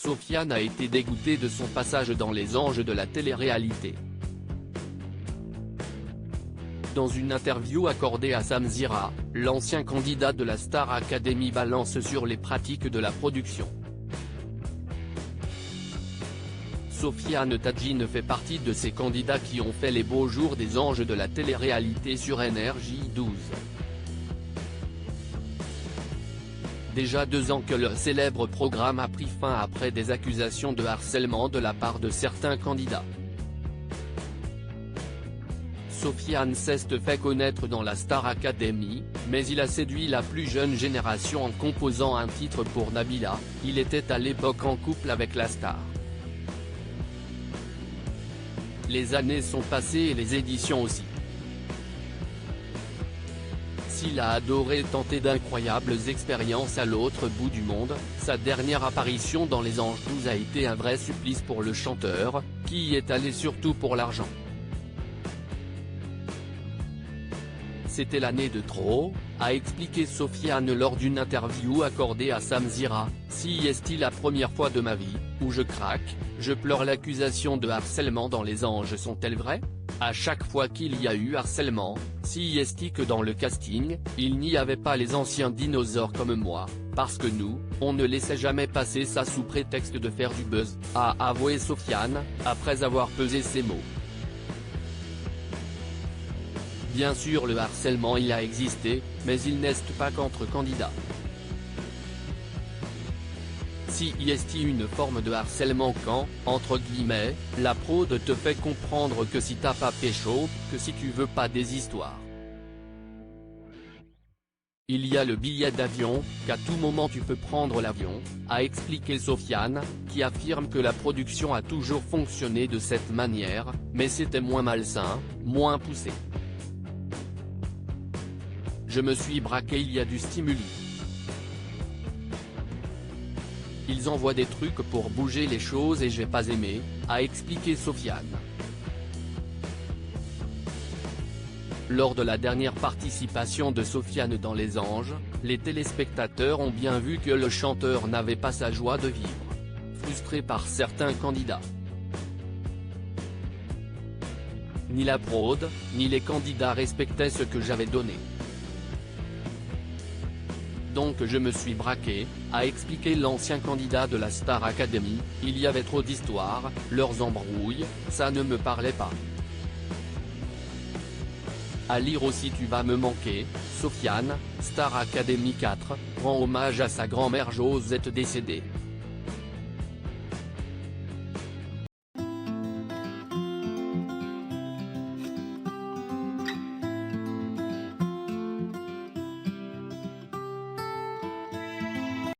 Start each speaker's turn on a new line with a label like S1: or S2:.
S1: Sofiane a été dégoûté de son passage dans Les Anges de la télé-réalité. Dans une interview accordée à Samzira, l'ancien candidat de la Star Academy balance sur les pratiques de la production. Sofiane Tadjine fait partie de ces candidats qui ont fait les beaux jours des Anges de la télé-réalité sur NRJ12. Déjà 2 ans que le célèbre programme a pris fin après des accusations de harcèlement de la part de certains candidats. Sofiane s'est fait connaître dans la Star Academy, mais il a séduit la plus jeune génération en composant un titre pour Nabila. Il était à l'époque en couple avec la star. Les années sont passées et les éditions aussi. S'il a adoré tenter d'incroyables expériences à l'autre bout du monde, sa dernière apparition dans Les Anges 12 a été un vrai supplice pour le chanteur, qui y est allé surtout pour l'argent. C'était l'année de trop, a expliqué Sofiane lors d'une interview accordée à Samzira. Si est-il la première fois de ma vie, où je craque, je pleure. L'accusation de harcèlement dans Les Anges sont-elles vraies? À chaque fois qu'il y a eu harcèlement, si est-il que dans le casting, il n'y avait pas les anciens dinosaures comme moi, parce que nous, on ne laissait jamais passer ça sous prétexte de faire du buzz, a avoué Sofiane, après avoir pesé ses mots. Bien sûr, le harcèlement y a existé, mais il n'est pas qu'entre candidats. Si est une forme de harcèlement quand, entre guillemets, la prod te fait comprendre que si t'as pas pécho, que si tu veux pas des histoires. Il y a le billet d'avion, qu'à tout moment tu peux prendre l'avion, a expliqué Sofiane, qui affirme que la production a toujours fonctionné de cette manière, mais c'était moins malsain, moins poussé. Je me suis braqué, il y a du stimuli. Ils envoient des trucs pour bouger les choses et j'ai pas aimé, a expliqué Sofiane. Lors de la dernière participation de Sofiane dans Les Anges, les téléspectateurs ont bien vu que le chanteur n'avait pas sa joie de vivre. Frustré par certains candidats. Ni la prod, ni les candidats respectaient ce que j'avais donné. Donc je me suis braqué, a expliqué l'ancien candidat de la Star Academy. Il y avait trop d'histoires, leurs embrouilles, ça ne me parlait pas. À lire aussi Tu vas me manquer, Sofiane, Star Academy 4, rend hommage à sa grand-mère Josette décédée.